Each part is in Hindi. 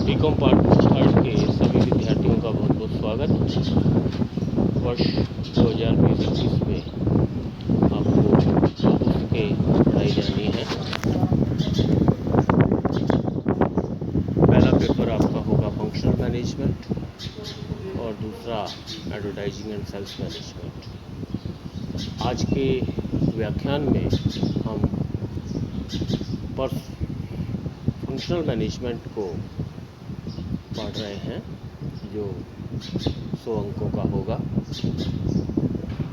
बीकॉम पार्ट थर्ड के सभी विद्यार्थियों का बहुत बहुत स्वागत। वर्ष 2020-21 में आपको दो पुस्तकें पढ़ाई जानी है। पहला पेपर आपका होगा फंक्शनल मैनेजमेंट और दूसरा एडवर्टाइजिंग एंड सेल्स मैनेजमेंट। आज के व्याख्यान में हम फंक्शनल मैनेजमेंट को पढ़ रहे हैं जो 100 अंकों का होगा।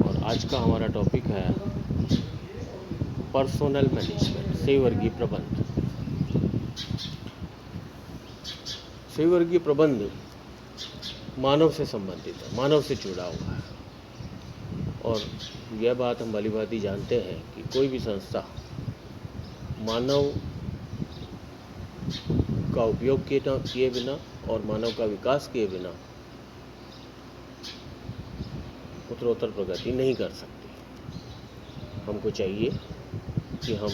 और आज का हमारा टॉपिक है पर्सोनल मैनेजमेंट, सही प्रबंध। सही प्रबंध मानव से संबंधित है, मानव से जुड़ा हुआ है। और यह बात हम भली भांति जानते हैं कि कोई भी संस्था मानव का उपयोग किए बिना और मानव का विकास किए बिना उत्तरोत्तर प्रगति नहीं कर सकती। हमको चाहिए कि हम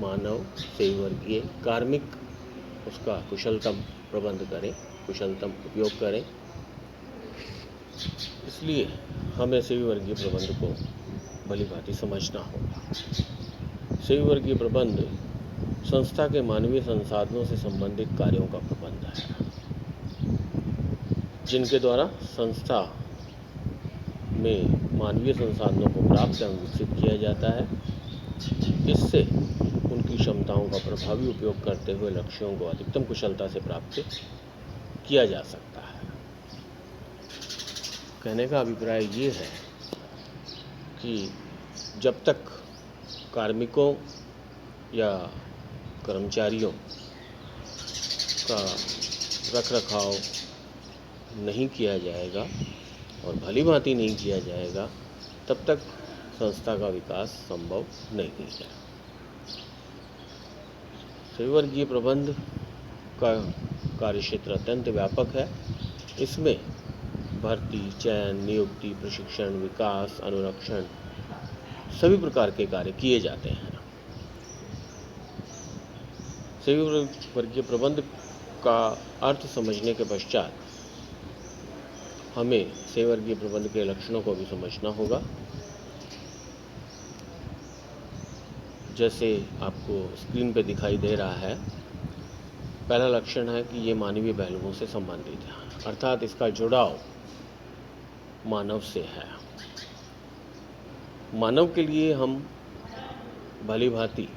मानव सही कार्मिक उसका कुशलतम प्रबंध करें, कुशलतम उपयोग करें। इसलिए हमें सही प्रबंध को भली भांति समझना होगा। सही प्रबंध संस्था के मानवीय संसाधनों से संबंधित कार्यों का प्रबंध है, जिनके द्वारा संस्था में मानवीय संसाधनों को प्राप्त एवं विकसित किया जाता है। इससे उनकी क्षमताओं का प्रभावी उपयोग करते हुए लक्ष्यों को अधिकतम कुशलता से प्राप्त किया जा सकता है। कहने का अभिप्राय ये है कि जब तक कार्मिकों या कर्मचारियों का रखरखाव नहीं किया जाएगा और भली भांति नहीं किया जाएगा, तब तक संस्था का विकास संभव नहीं है। सही प्रबंध का कार्यक्षेत्र अत्यंत व्यापक है। इसमें भर्ती, चयन, नियुक्ति, प्रशिक्षण, विकास, अनुरक्षण सभी प्रकार के कार्य किए जाते हैं। सही प्रबंध का अर्थ समझने के पश्चात हमें सही प्रबंध के लक्षणों को भी समझना होगा। जैसे आपको स्क्रीन पे दिखाई दे रहा है, पहला लक्षण है कि ये मानवीय पहलुओं से संबंधित है, अर्थात इसका जुड़ाव मानव से है। मानव के लिए हम भली भांति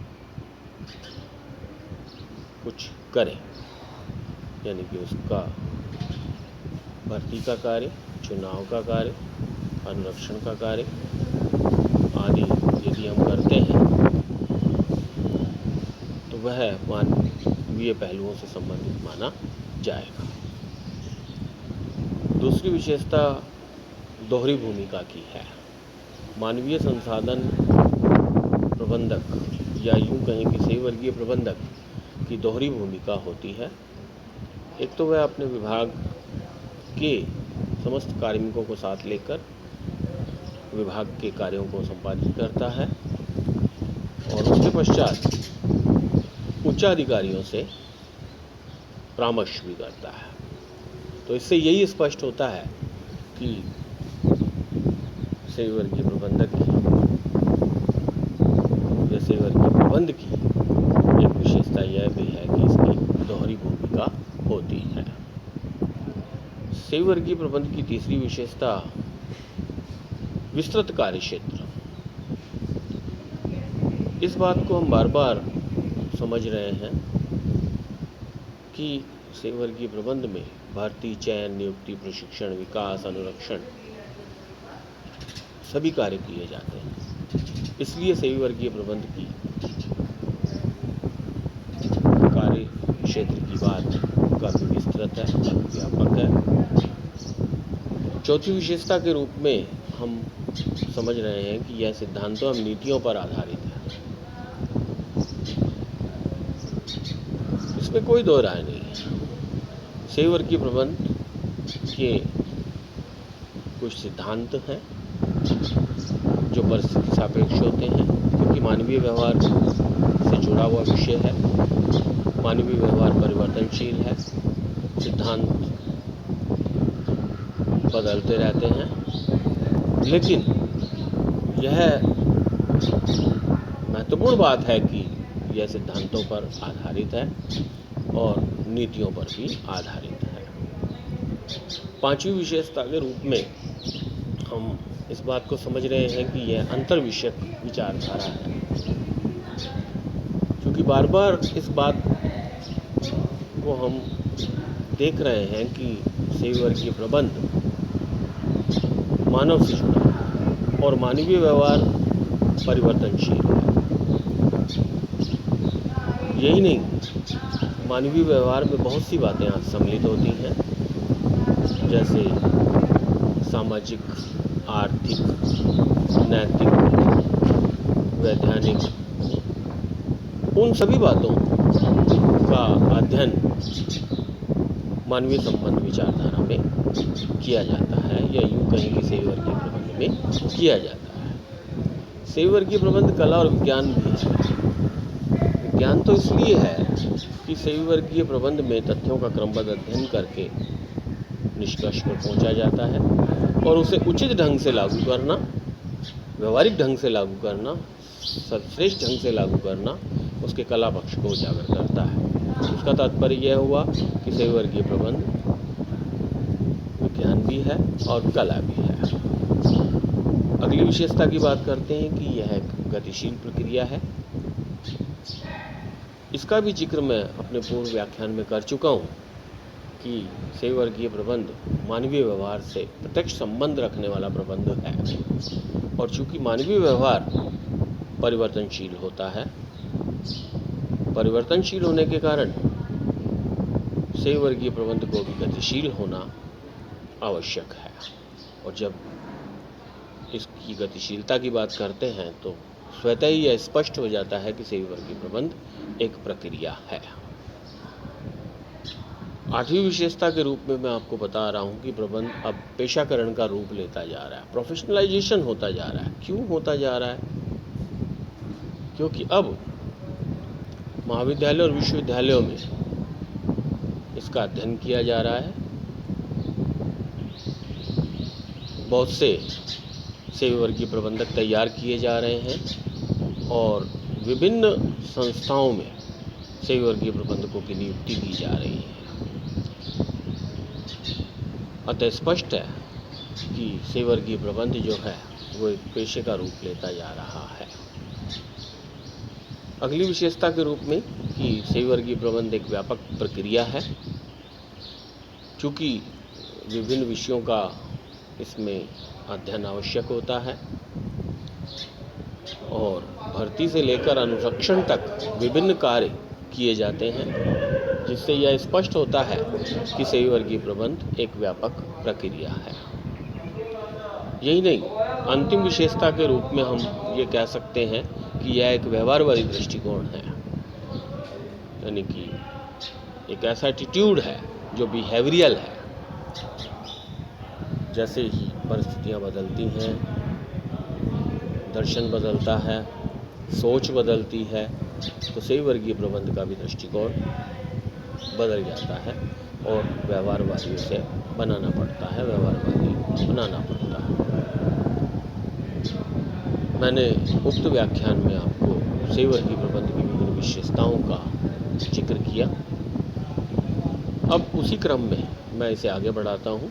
कुछ करें, यानी कि उसका भर्ती का कार्य, चुनाव का कार्य, अनुरक्षण का कार्य आदि यदि हम करते हैं तो वह मानवीय पहलुओं से संबंधित माना जाएगा। दूसरी विशेषता दोहरी भूमिका की है। मानवीय संसाधन प्रबंधक या यूं कहें कि सही प्रबंधक की दोहरी भूमिका होती है। एक तो वह अपने विभाग के समस्त कार्मिकों को साथ लेकर विभाग के कार्यों को संपादित करता है और उसके पश्चात उच्चाधिकारियों से परामर्श भी करता है। तो इससे यही स्पष्ट होता है कि सही प्रबंधक की या सही प्रबंध की एक विशेषता यह भी है कि इसकी दोहरी भूमिका होती है। सही प्रबंध की तीसरी विशेषता विस्तृत कार्यक्षेत्र। इस बात को हम बार बार समझ रहे हैं कि सही प्रबंध में भर्ती, चयन, नियुक्ति, प्रशिक्षण, विकास, अनुरक्षण सभी कार्य किए जाते हैं। इसलिए सही प्रबंध की कार्य क्षेत्र की बात काफ़ी विस्तृत है, व्यापक है। चौथी विशेषता के रूप में हम समझ रहे हैं कि यह सिद्धांतों एवं नीतियों पर आधारित है। इसमें कोई दो राय नहीं है। सही प्रबंध के कुछ सिद्धांत हैं जो परिस्थिति सापेक्ष होते हैं, क्योंकि मानवीय व्यवहार से जुड़ा हुआ विषय है। मानवीय व्यवहार परिवर्तनशील है, सिद्धांत बदलते रहते हैं, लेकिन यह महत्वपूर्ण बात है कि यह सिद्धांतों पर आधारित है और नीतियों पर भी आधारित है। पांचवी विशेषता के रूप में हम इस बात को समझ रहे हैं कि यह अंतर्विषयक विचारधारा है, क्योंकि बार बार इस बात को हम देख रहे हैं कि सही वर्गीय प्रबंध मानव से जुड़ा है और मानवीय व्यवहार परिवर्तनशील है। यही नहीं, मानवीय व्यवहार में बहुत सी बातें आज सम्मिलित होती हैं, जैसे सामाजिक, आर्थिक, नैतिक, वैधानिक, उन सभी बातों का अध्ययन मानवीय संबंध विचारधारा में किया जाता है, या यूँ कहें कि सही वर्गीय प्रबंध में किया जाता है। सही वर्गीय प्रबंध कला और विज्ञान भी है। विज्ञान तो इसलिए है कि सही वर्गीय प्रबंध में तथ्यों का क्रमबद्ध अध्ययन करके निष्कर्ष पर पहुंचा जाता है और उसे उचित ढंग से लागू करना, व्यवहारिक ढंग से लागू करना, सर्वश्रेष्ठ ढंग से लागू करना उसके कला पक्ष को उजागर करता है। उसका तात्पर्य यह हुआ कि सही वर्गीय प्रबंध विज्ञान भी है और कला भी है। अगली विशेषता की बात करते हैं कि यह एक गतिशील प्रक्रिया है। इसका भी जिक्र मैं अपने पूर्व व्याख्यान में कर चुका हूँ कि सही वर्गीय प्रबंध मानवीय व्यवहार से प्रत्यक्ष संबंध रखने वाला प्रबंध है, और चूंकि मानवीय व्यवहार परिवर्तनशील होता है, परिवर्तनशील होने के कारण सही वर्गीय प्रबंध को भी गतिशील होना आवश्यक है। और जब इसकी गतिशीलता की बात करते हैं तो स्वतः ही यह स्पष्ट हो जाता है कि सही वर्गीय प्रबंध एक प्रक्रिया है। आठवीं विशेषता के रूप में मैं आपको बता रहा हूं कि प्रबंध अब पेशाकरण का रूप लेता जा रहा है, प्रोफेशनलाइजेशन होता जा रहा है। क्यों होता जा रहा है? क्योंकि अब महाविद्यालय और विश्वविद्यालयों में इसका अध्ययन किया जा रहा है। बहुत से सही वर्गीय प्रबंधक तैयार किए जा रहे हैं और विभिन्न संस्थाओं में सही वर्गीय प्रबंधकों की नियुक्ति की जा रही है। अतः स्पष्ट है कि सही वर्गीय प्रबंध जो है वो एक पेशे का रूप लेता जा रहा है। अगली विशेषता के रूप में कि सही वर्गीय प्रबंध एक व्यापक प्रक्रिया है, चूँकि विभिन्न विषयों का इसमें अध्ययन आवश्यक होता है और भर्ती से लेकर अनुरक्षण तक विभिन्न कार्य किए जाते हैं, जिससे यह स्पष्ट होता है कि सही वर्गीय प्रबंध एक व्यापक प्रक्रिया है। यही नहीं, अंतिम विशेषता के रूप में हम ये कह सकते हैं कि यह एक व्यवहारवादी दृष्टिकोण है, यानी कि एक ऐसा एटीट्यूड है जो बिहेवियरल है। जैसे ही परिस्थितियाँ बदलती हैं, दर्शन बदलता है, सोच बदलती है, तो सही वर्गीय प्रबंध का भी दृष्टिकोण बदल जाता है और व्यवहारवादियों से बनाना पड़ता है, व्यवहारवादी बनाना पड़ता है। मैंने उक्त व्याख्यान में आपको सही वर्गीय प्रबंध की विभिन्न विशेषताओं का जिक्र किया। अब उसी क्रम में मैं इसे आगे बढ़ाता हूँ।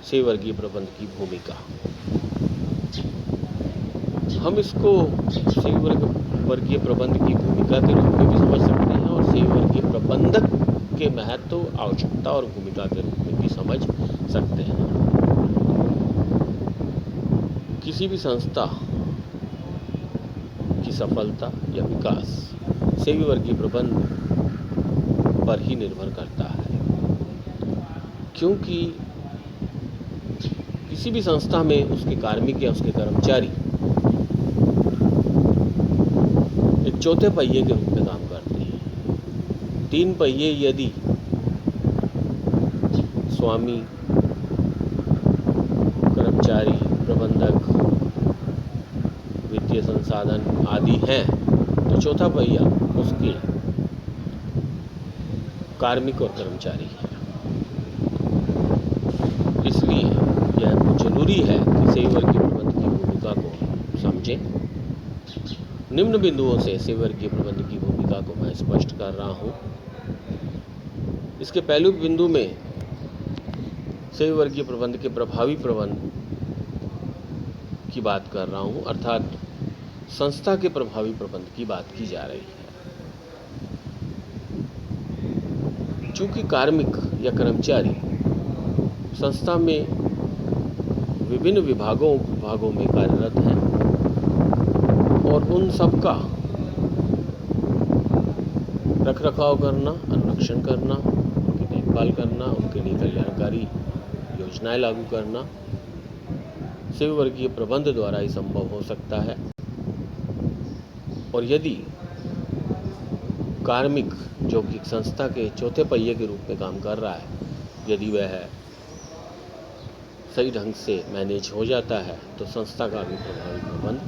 सही वर्गीय प्रबंध की भूमिका, हम इसको सही वर्गीय प्रबंध की भूमिका के रूप में भी समझ सकते हैं और सही वर्गीय प्रबंधक के महत्व, आवश्यकता और भूमिका के रूप में भी समझ सकते हैं। किसी भी संस्था की सफलता या विकास सही वर्गीय प्रबंध पर ही निर्भर करता है, क्योंकि किसी भी संस्था में उसके कार्मिक या उसके कर्मचारी एक चौथे पहिए के रूप में काम करते हैं। तीन पहिए यदि स्वामी, कर्मचारी, प्रबंधक, वित्तीय संसाधन आदि हैं, तो चौथा पहिया उसके कार्मिक और कर्मचारी हैं। इसलिए यह जरूरी है कि सेवी वर्गीय प्रबंध की भूमिका को समझें। निम्न बिंदुओं से सेवी वर्गीय प्रबंध की भूमिका को मैं स्पष्ट कर रहा हूँ। इसके पहले बिंदु में सेवी वर्गीय प्रबंध के प्रभावी प्रबंध की बात कर रहा हूँ, अर्थात संस्था के प्रभावी प्रबंध की बात की जा रही है। चूंकि कार्मिक या कर्मचारी संस्था में विभिन्न विभागों में कार्यरत हैं और उन सब का रखरखाव करना, अनुरक्षण करना, उनकी देखभाल करना, उनके लिए कल्याणकारी योजनाएं लागू करना सेवी वर्गीय प्रबंध द्वारा ही संभव हो सकता है। और यदि कार्मिक जो कि संस्था के चौथे पहिए के रूप में काम कर रहा है, यदि वह सही ढंग से मैनेज हो जाता है तो संस्था का भी प्रभावी प्रबंध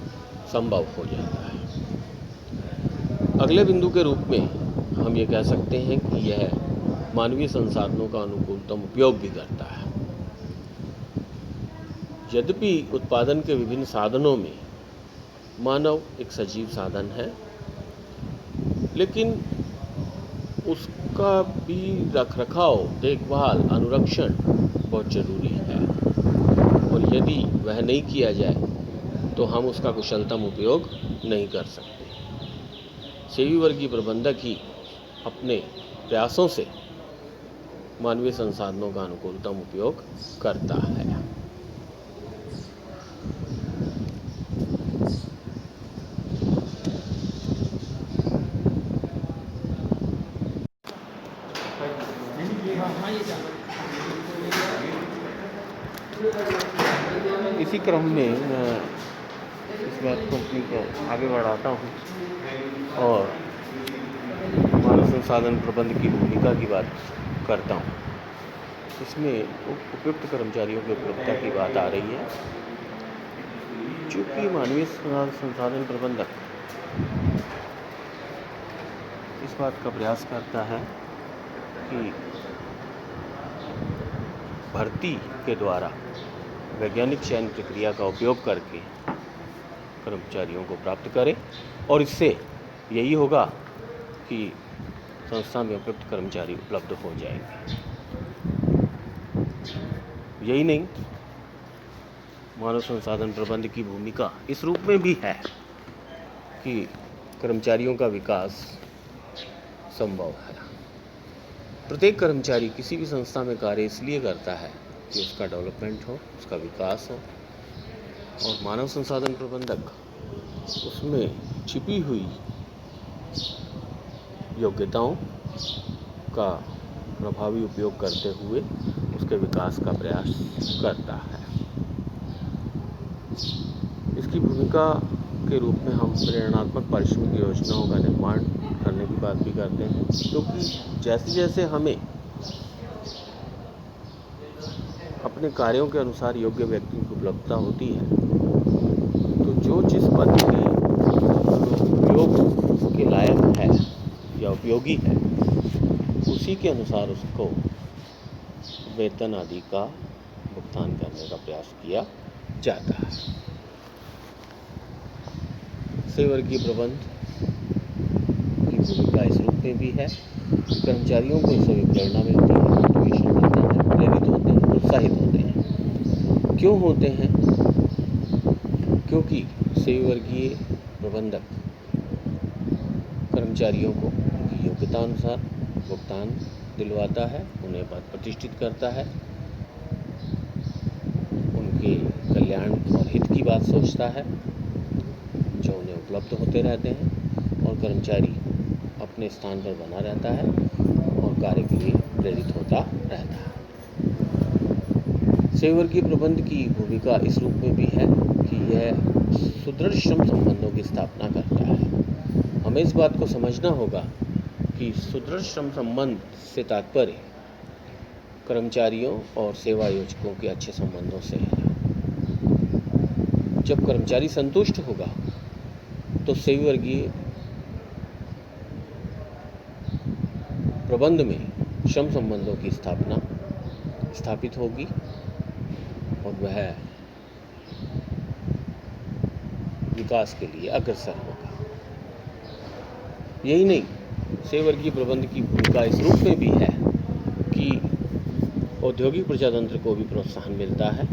संभव हो जाता है। अगले बिंदु के रूप में हम ये कह सकते हैं कि यह मानवीय संसाधनों का अनुकूलतम उपयोग भी करता है। यद्यपि उत्पादन के विभिन्न साधनों में मानव एक सजीव साधन है, लेकिन उसका भी रखरखाव, देखभाल, अनुरक्षण बहुत जरूरी है। और यदि वह नहीं किया जाए तो हम उसका कुशलतम उपयोग नहीं कर सकते। सेवी वर्गीय प्रबंधक ही अपने प्रयासों से मानवीय संसाधनों का अनुकूलतम उपयोग करता है। इसी क्रम में मैं इस बात को अपनी को आगे बढ़ाता हूँ और मानव संसाधन प्रबंध की भूमिका की बात करता हूँ। इसमें उपयुक्त कर्मचारियों की उपलब्धता की बात आ रही है। चूँकि मानवीय संसाधन प्रबंधक इस बात का प्रयास करता है कि भर्ती के द्वारा वैज्ञानिक चयन प्रक्रिया का उपयोग करके कर्मचारियों को प्राप्त करें, और इससे यही होगा कि संस्था में उपयुक्त कर्मचारी उपलब्ध हो जाएंगे। यही नहीं, मानव संसाधन प्रबंध की भूमिका इस रूप में भी है कि कर्मचारियों का विकास संभव है। प्रत्येक कर्मचारी किसी भी संस्था में कार्य इसलिए करता है कि उसका डेवलपमेंट हो, उसका विकास हो, और मानव संसाधन प्रबंधक उसमें छिपी हुई योग्यताओं का प्रभावी उपयोग करते हुए उसके विकास का प्रयास करता है। इसकी भूमिका के रूप में हम प्रेरणात्मक पारिश्रमिक योजनाओं का निर्माण करने की बात भी करते हैं, क्योंकि जैसे जैसे हमें अपने कार्यों के अनुसार योग्य व्यक्ति की उपलब्धता होती है, तो जो जिस पद के उपयोग के लायक है या उपयोगी है, उसी के अनुसार उसको वेतन आदि का भुगतान करने का प्रयास किया जाता है। सेवी वर्गीय प्रबंध की भूमिका इस रूप में भी है। कर्मचारियों को इससे प्रेरणा मिलती है, मोटिवेशन मिलता है, प्रेरित होते हैं, उत्साहित होते हैं। क्यों होते हैं? क्योंकि सेवी वर्गीय प्रबंधक कर्मचारियों को उनकी योग्यता अनुसार भुगतान दिलवाता है, उन्हें पद प्रतिष्ठित करता है, उनके कल्याण और हित की बात सोचता है, जो उन्हें उपलब्ध होते रहते हैं, और कर्मचारी अपने स्थान पर बना रहता है और कार्य के लिए प्रेरित होता रहता है। सेवी वर्गीय प्रबंध की भूमिका इस रूप में भी है कि यह सुदृढ़ श्रम संबंधों की स्थापना करता है। हमें इस बात को समझना होगा कि सुदृढ़ श्रम संबंध से तात्पर्य कर्मचारियों और सेवा योजकों के अच्छे संबंधों से है। जब कर्मचारी संतुष्ट होगा तो सेवी वर्गीय प्रबंध में श्रम संबंधों की स्थापना स्थापित होगी और वह विकास के लिए अग्रसर होगा। यही नहीं, सेवर्गीय प्रबंध की भूमिका इस रूप में भी है कि औद्योगिक प्रजातंत्र को भी प्रोत्साहन मिलता है,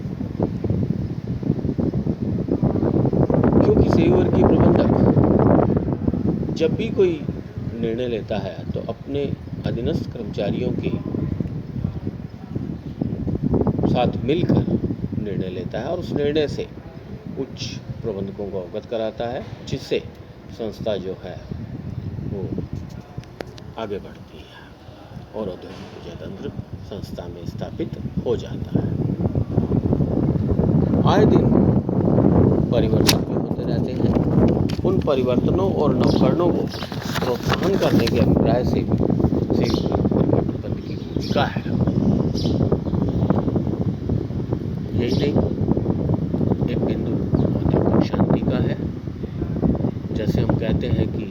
क्योंकि सेवर्गीय प्रबंधक जब भी कोई निर्णय लेता है तो अपने अधीनस्थ कर्मचारियों के साथ मिलकर निर्णय लेता है और उस निर्णय से उच्च प्रबंधकों को अवगत कराता है, जिससे संस्था जो है वो आगे बढ़ती है और औद्योगिक प्रजातंत्र संस्था में स्थापित हो जाता है। आए दिन परिवर्तन भी होते रहते हैं। उन परिवर्तनों और नवकरणों को प्रोत्साहन करने के अभिप्राय से भी सेवर्गीय प्रबंध की भूमिका है। यही नहीं, एक बिंदु औद्योगिक शांति का है। जैसे हम कहते हैं कि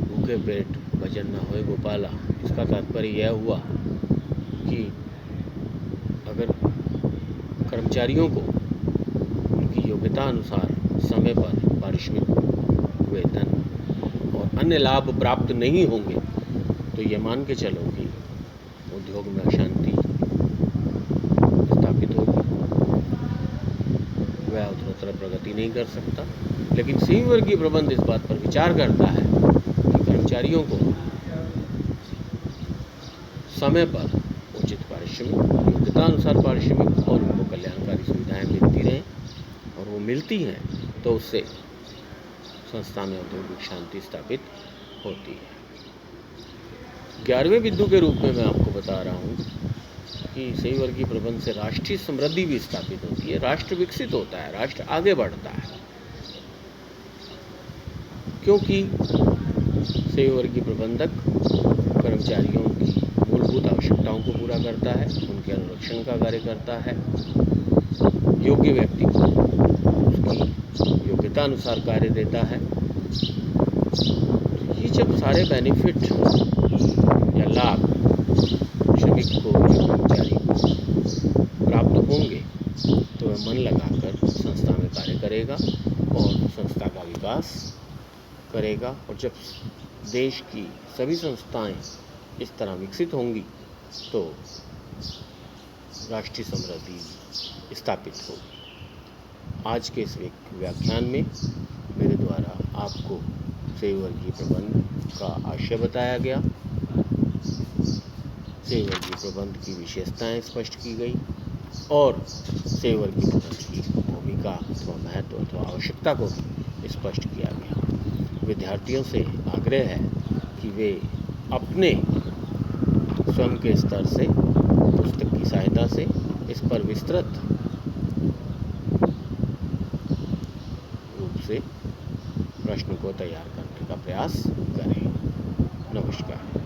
भूखे पेट भजन न होए गोपाला, इसका तात्पर्य यह हुआ कि अगर कर्मचारियों को उनकी योग्यता अनुसार समय पर पारिश्रमिक, वेतन और अन्य लाभ प्राप्त नहीं होंगे तो ये मान के चलो कि उद्योग में अशांति स्थापित होगी, वह उत्तरोत्तर प्रगति नहीं कर सकता। लेकिन सेवर्गीय प्रबंध इस बात पर विचार करता है कि कर्मचारियों को समय पर उचित पारिश्रमिक, योग्यता अनुसार पारिश्रमिक और उनको कल्याणकारी सुविधाएं मिलती रहें, और वो मिलती हैं तो उससे संस्था में औद्योगिक शांति स्थापित होती है। 11वें बिंदु के रूप में मैं आपको बता रहा हूँ कि सेवर्गीय प्रबंध से राष्ट्रीय समृद्धि भी स्थापित होती है, राष्ट्र विकसित होता है, राष्ट्र आगे बढ़ता है, क्योंकि सेवर्गीय प्रबंधक कर्मचारियों की मूलभूत आवश्यकताओं को पूरा करता है, उनके अनुरक्षण का कार्य करता है, योग्य व्यक्ति को उसकी योग्यता अनुसार कार्य देता है। ये जब सारे बेनिफिट या लाभ श्रमिक को या कर्मचारी को प्राप्त होंगे तो वह मन लगाकर संस्था में कार्य करेगा और संस्था का विकास करेगा। और जब देश की सभी संस्थाएं इस तरह विकसित होंगी तो राष्ट्रीय समृद्धि स्थापित होगी। आज के इस व्याख्यान में मेरे द्वारा आपको सेवर्गीय प्रबंध का आशय बताया गया, सेवर्गीय प्रबंध की विशेषताएं स्पष्ट की गई और सेवर्गीय प्रबंध की भूमिका अथवा महत्व अथवा आवश्यकता को भी स्पष्ट किया गया। विद्यार्थियों से आग्रह है कि वे अपने स्वयं के स्तर से पुस्तक की सहायता से इस पर विस्तृत रूप से प्रश्न को तैयार करने का प्रयास करें। नमस्कार।